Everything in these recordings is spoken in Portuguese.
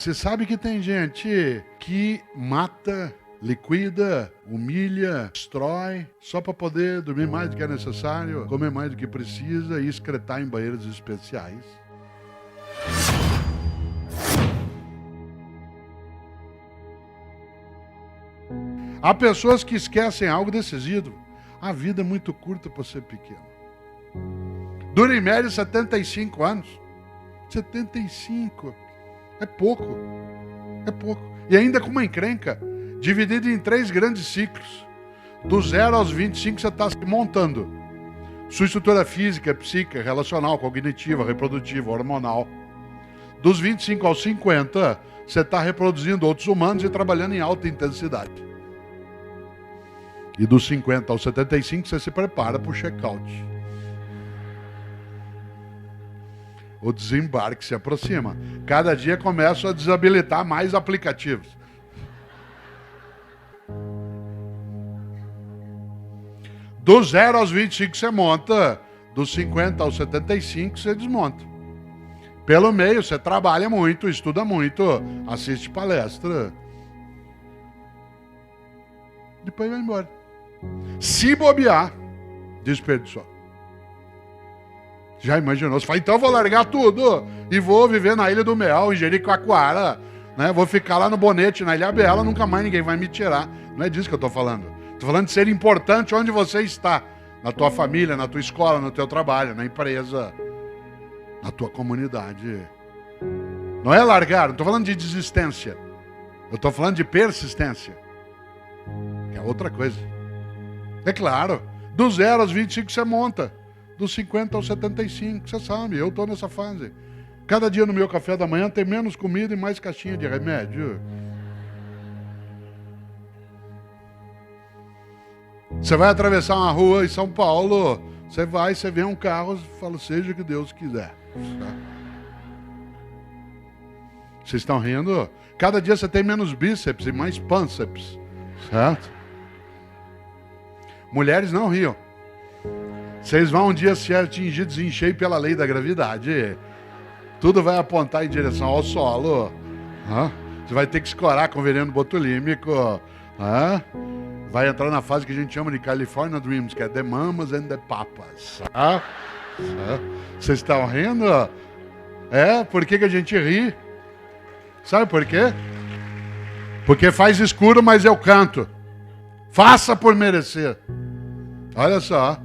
Você sabe que tem gente que mata, liquida, humilha, destrói, só para poder dormir mais do que é necessário, comer mais do que precisa e excretar em banheiros especiais. Há pessoas que esquecem algo decisivo. A vida é muito curta para ser pequena. Dura em média 75 anos. 75. É pouco. É pouco. E ainda com uma encrenca, dividido em 3 grandes ciclos. Do 0 aos 25 você está se montando. Sua estrutura física, psíquica, relacional, cognitiva, reprodutiva, hormonal. Dos 25 aos 50, você está reproduzindo outros humanos e trabalhando em alta intensidade. E dos 50 aos 75, você se prepara para o check-out. O desembarque se aproxima. Cada dia começam a desabilitar mais aplicativos. Do 0 aos 25 você monta. Dos 50 aos 75 você desmonta. Pelo meio você trabalha muito, estuda muito, assiste palestra. Depois vai embora. Se bobear, desperdiçou. Já imaginou? Você fala, então eu vou largar tudo e vou viver na Ilha do Mel, em Jericoacoara, né? Vou ficar lá no Bonete, na Ilha Bela, nunca mais ninguém vai me tirar. Não é disso que eu estou falando. Estou falando de ser importante onde você está. Na tua família, na tua escola, no teu trabalho, na empresa, na tua comunidade. Não é largar, não estou falando de desistência. Eu estou falando de persistência. Que é outra coisa. É claro, do 0 aos 25 você monta. Dos 50 aos 75, você sabe, eu estou nessa fase. Cada dia no meu café da manhã tem menos comida e mais caixinha de remédio. Você vai atravessar uma rua em São Paulo, você vai, você vê um carro, fala, seja o que Deus quiser. Vocês estão rindo? Cada dia você tem menos bíceps e mais pânceps, certo? Mulheres não riam. Vocês vão um dia ser atingidos em cheio pela lei da gravidade. Tudo vai apontar em direção ao solo. Você vai ter que escorar com veneno botulímico. Vai entrar na fase que a gente chama de California Dreams, que é The Mamas and the Papas. Vocês estão rindo? Por que a gente ri? Sabe por quê? Porque faz escuro, mas eu canto. Faça por merecer. Olha só.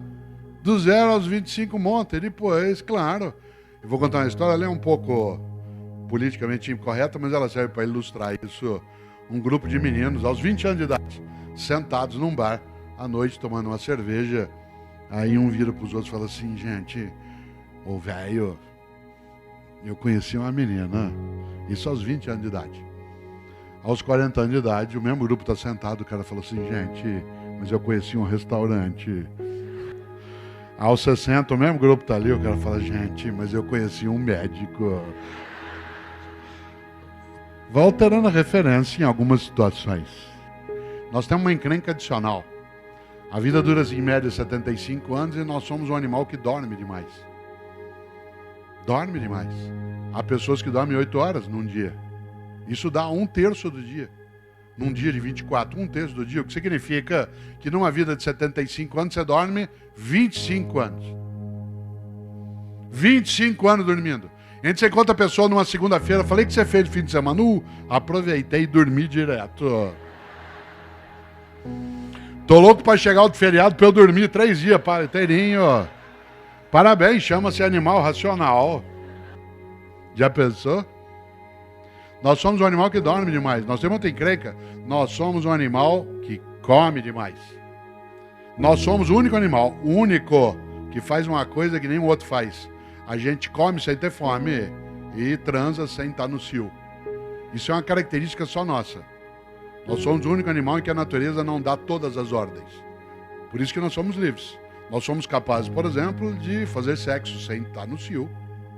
Do 0 aos 25 monta. E depois, claro. Eu vou contar uma história, ela é um pouco politicamente incorreta, mas ela serve para ilustrar isso. Um grupo de meninos, aos 20 anos de idade, sentados num bar, à noite, tomando uma cerveja. Aí um vira para os outros e fala assim, gente, ô velho, eu conheci uma menina, isso aos 20 anos de idade. Aos 40 anos de idade, o mesmo grupo está sentado, o cara falou assim, gente, mas eu conheci um restaurante. Aos 60, o mesmo grupo está ali, o cara fala, gente, mas eu conheci um médico. Vai alterando a referência em algumas situações. Nós temos uma encrenca adicional. A vida dura em média 75 anos e nós somos um animal que dorme demais. Dorme demais. Há pessoas que dormem 8 horas num dia. Isso dá 1/3 do dia. Num dia de 24, 1/3 do dia, o que significa que numa vida de 75 anos você dorme 25 anos. 25 anos dormindo. A gente encontra a pessoa numa segunda-feira, falei que você fez de fim de semana, aproveitei e dormi direto. Tô louco para chegar outro feriado para eu dormir 3 dias inteirinho. Parabéns, chama-se animal racional. Já pensou? Nós somos um animal que dorme demais. Nós temos outra encrenca. Nós somos um animal que come demais. Nós somos o único animal, o único que faz uma coisa que nenhum outro faz. A gente come sem ter fome e transa sem estar no cio. Isso é uma característica só nossa. Nós somos o único animal em que a natureza não dá todas as ordens. Por isso que nós somos livres. Nós somos capazes, por exemplo, de fazer sexo sem estar no cio,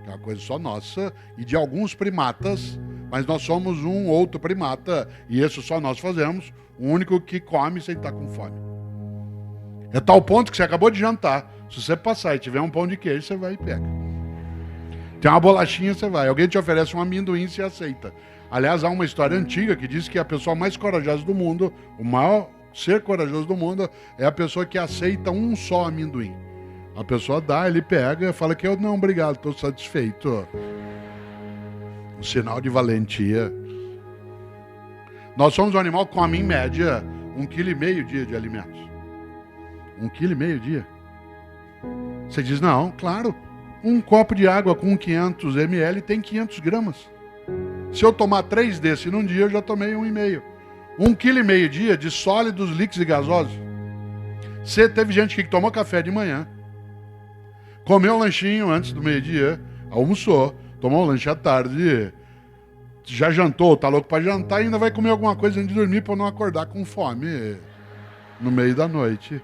que é uma coisa só nossa, e de alguns primatas, mas nós somos um outro primata, e isso só nós fazemos, o único que come sem estar com fome. É tal ponto que você acabou de jantar. Se você passar e tiver um pão de queijo, você vai e pega. Tem uma bolachinha, você vai. Alguém te oferece um amendoim, você aceita. Aliás, há uma história antiga que diz que a pessoa mais corajosa do mundo, o maior ser corajoso do mundo, é a pessoa que aceita um só amendoim. A pessoa dá, ele pega e fala que eu não, obrigado, estou satisfeito. Um sinal de valentia. Nós somos um animal que come, em média, 1,5 kg dia de alimentos. 1,5 kg dia. Você diz, não, claro, um copo de água com 500 ml tem 500 gramas. Se eu tomar 3 desses num dia, eu já tomei 1,5 kg. 1,5 kg dia de sólidos, líquidos e gasosos. Teve gente que tomou café de manhã, comeu um lanchinho antes do meio-dia, almoçou, tomou um lanche à tarde, já jantou, tá louco para jantar e ainda vai comer alguma coisa antes de dormir para não acordar com fome no meio da noite.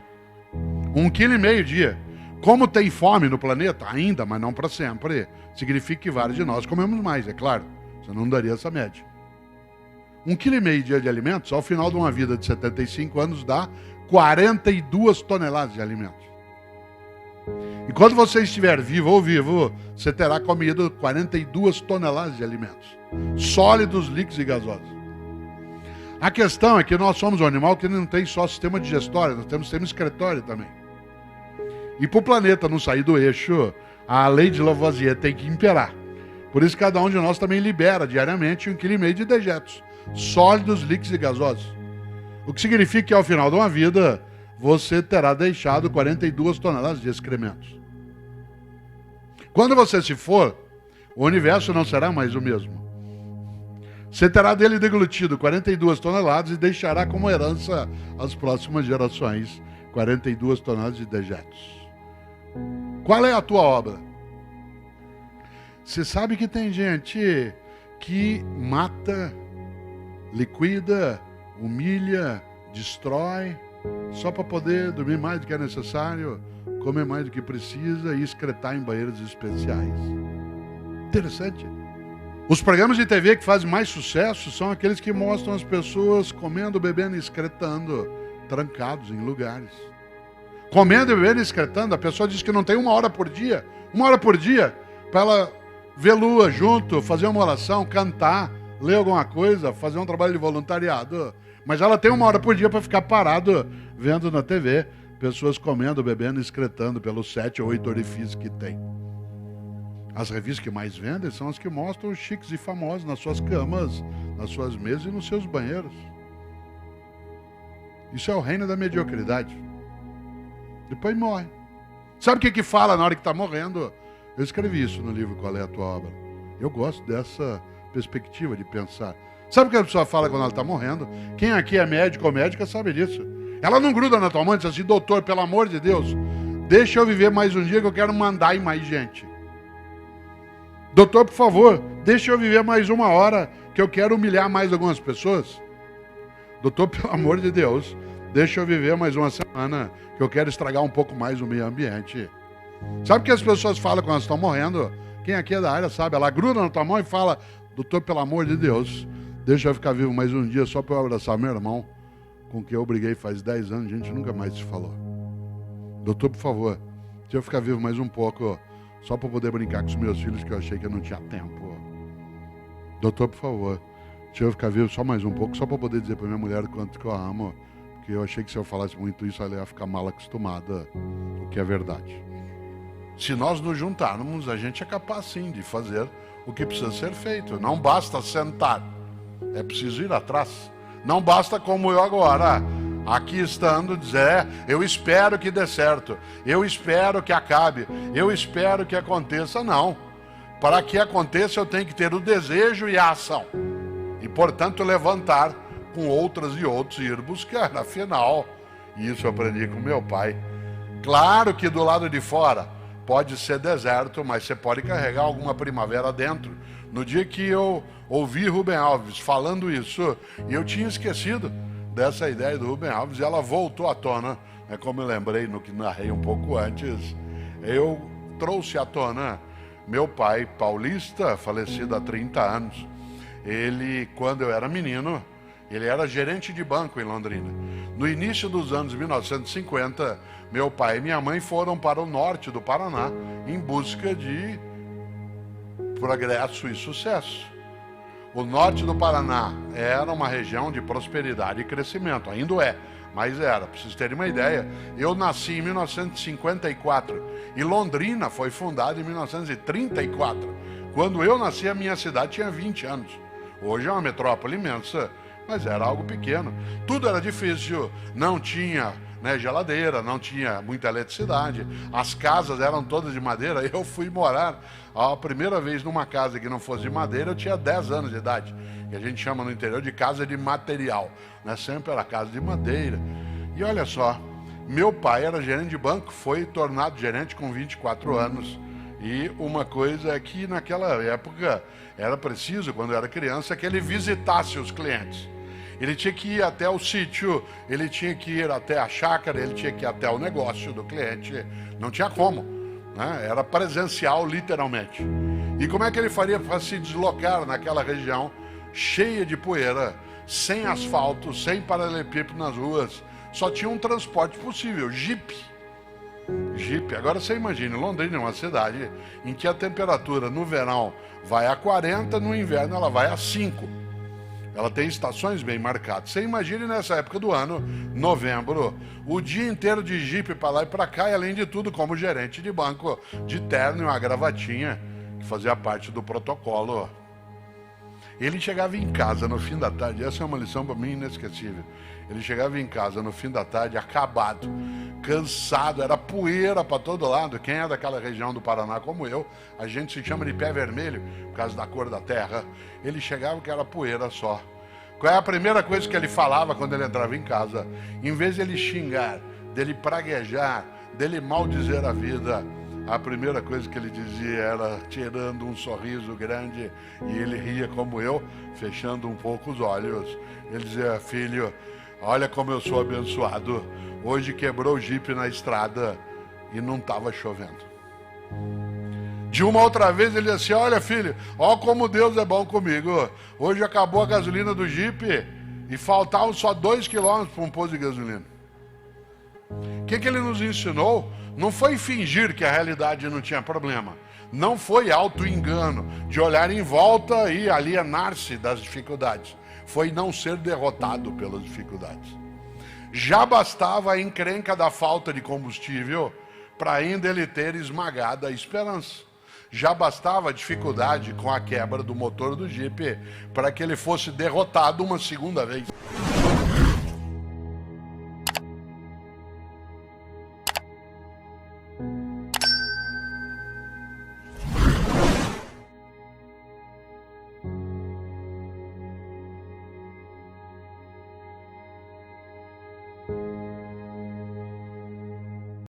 1,5 kg dia. Como tem fome no planeta, ainda, mas não para sempre, significa que vários de nós comemos mais, é claro. Você não daria essa média. 1,5 kg dia de alimentos, ao final de uma vida de 75 anos, dá 42 toneladas de alimentos. E quando você estiver vivo ou vivo, você terá comido 42 toneladas de alimentos. Sólidos, líquidos e gasosos. A questão é que nós somos um animal que não tem só sistema digestório, nós temos sistema excretório também. E para o planeta não sair do eixo, a lei de Lavoisier tem que imperar. Por isso cada um de nós também libera diariamente 1,5 kg de dejetos, sólidos, líquidos e gasosos. O que significa que ao final de uma vida, você terá deixado 42 toneladas de excrementos. Quando você se for, o universo não será mais o mesmo. Você terá dele deglutido 42 toneladas e deixará como herança às próximas gerações 42 toneladas de dejetos. Qual é a tua obra? Você sabe que tem gente que mata, liquida, humilha, destrói, só para poder dormir mais do que é necessário, comer mais do que precisa e excretar em banheiros especiais. Interessante. Os programas de TV que fazem mais sucesso são aqueles que mostram as pessoas comendo, bebendo e excretando, trancados em lugares. Comendo, bebendo e excretando, a pessoa diz que não tem 1 hora por dia, para ela ver lua junto, fazer uma oração, cantar, ler alguma coisa, fazer um trabalho de voluntariado. Mas ela tem 1 hora por dia para ficar parado vendo na TV pessoas comendo, bebendo e excretando pelos 7 ou 8 orifícios que tem. As revistas que mais vendem são as que mostram os chiques e famosos nas suas camas, nas suas mesas e nos seus banheiros. Isso é o reino da mediocridade. Depois morre. Sabe o que fala na hora que está morrendo? Eu escrevi isso no livro Qual é a Tua Obra. Eu gosto dessa perspectiva de pensar. Sabe o que a pessoa fala quando ela está morrendo? Quem aqui é médico ou médica sabe disso. Ela não gruda na tua mão e diz assim, doutor, pelo amor de Deus, deixa eu viver mais um dia que eu quero mandar em mais gente. Doutor, por favor, deixa eu viver mais 1 hora que eu quero humilhar mais algumas pessoas. Doutor, pelo amor de Deus, deixa eu viver mais 1 semana que eu quero estragar um pouco mais o meio ambiente. Sabe o que as pessoas falam quando elas estão morrendo? Quem aqui é da área sabe, ela gruda na tua mão e fala, doutor, pelo amor de Deus, deixa eu ficar vivo mais um dia só para eu abraçar meu irmão, com quem eu briguei faz 10 anos, a gente nunca mais se falou. Doutor, por favor, deixa eu ficar vivo mais um pouco, só para poder brincar com os meus filhos, que eu achei que eu não tinha tempo. Doutor, por favor, deixa eu ficar vivo só mais um pouco, só para poder dizer para minha mulher o quanto que eu amo, porque eu achei que se eu falasse muito isso, ela ia ficar mal acostumada, o que é verdade. Se nós nos juntarmos, a gente é capaz sim de fazer o que precisa ser feito. Não basta sentar, é preciso ir atrás. Não basta como eu agora, aqui estando, dizer, eu espero que dê certo, eu espero que acabe, eu espero que aconteça. Não. Para que aconteça, eu tenho que ter o desejo e a ação. E, portanto, levantar com outras e outros e ir buscar. Afinal, isso eu aprendi com meu pai. Claro que do lado de fora pode ser deserto, mas você pode carregar alguma primavera dentro. No dia que eu ouvi Rubem Alves falando isso, e eu tinha esquecido dessa ideia do Rubem Alves, e ela voltou à tona, como eu lembrei no que narrei um pouco antes, eu trouxe à tona meu pai paulista, falecido há 30 anos. Ele, quando eu era menino, ele era gerente de banco em Londrina. No início dos anos 1950, meu pai e minha mãe foram para o norte do Paraná em busca de progresso e sucesso. O norte do Paraná era uma região de prosperidade e crescimento, ainda é, mas era. Para vocês terem uma ideia, eu nasci em 1954 e Londrina foi fundada em 1934. Quando eu nasci, a minha cidade tinha 20 anos. Hoje é uma metrópole imensa, mas era algo pequeno. Tudo era difícil, não tinha geladeira, não tinha muita eletricidade, as casas eram todas de madeira. Eu fui morar a primeira vez numa casa que não fosse de madeira, eu tinha 10 anos de idade, que a gente chama no interior de casa de material, sempre era casa de madeira. E olha só, meu pai era gerente de banco, foi tornado gerente com 24 anos, e uma coisa é que naquela época era preciso, quando eu era criança, que ele visitasse os clientes. Ele tinha que ir até o sítio, ele tinha que ir até a chácara, ele tinha que ir até o negócio do cliente. Não tinha como, Era presencial, literalmente. E como é que ele faria para se deslocar naquela região cheia de poeira, sem asfalto, sem paralelepípedo nas ruas? Só tinha um transporte possível, Jeep. Agora você imagine, Londrina é uma cidade em que a temperatura no verão vai a 40, no inverno ela vai a 5. Ela tem estações bem marcadas. Você imagine nessa época do ano, novembro, o dia inteiro de Jeep para lá e para cá, e além de tudo, como gerente de banco, de terno e uma gravatinha, que fazia parte do protocolo. Ele chegava em casa no fim da tarde, essa é uma lição para mim inesquecível. Ele chegava em casa no fim da tarde, acabado, cansado, era poeira para todo lado. Quem é daquela região do Paraná como eu, a gente se chama de pé vermelho, por causa da cor da terra. Ele chegava que era poeira só. Qual é a primeira coisa que ele falava quando ele entrava em casa? Em vez de ele xingar, dele praguejar, dele maldizer a vida, a primeira coisa que ele dizia era, tirando um sorriso grande, e ele ria como eu, fechando um pouco os olhos. Ele dizia: filho, olha como eu sou abençoado. Hoje quebrou o Jeep na estrada e não estava chovendo. De uma outra vez ele disse assim: olha filho, olha como Deus é bom comigo. Hoje acabou a gasolina do Jeep e faltavam só 2 quilômetros para um posto de gasolina. O que ele nos ensinou? Não foi fingir que a realidade não tinha problema. Não foi auto-engano de olhar em volta e alienar-se das dificuldades. Foi não ser derrotado pelas dificuldades. Já bastava a encrenca da falta de combustível para ainda ele ter esmagado a esperança. Já bastava a dificuldade com a quebra do motor do Jeep para que ele fosse derrotado uma segunda vez.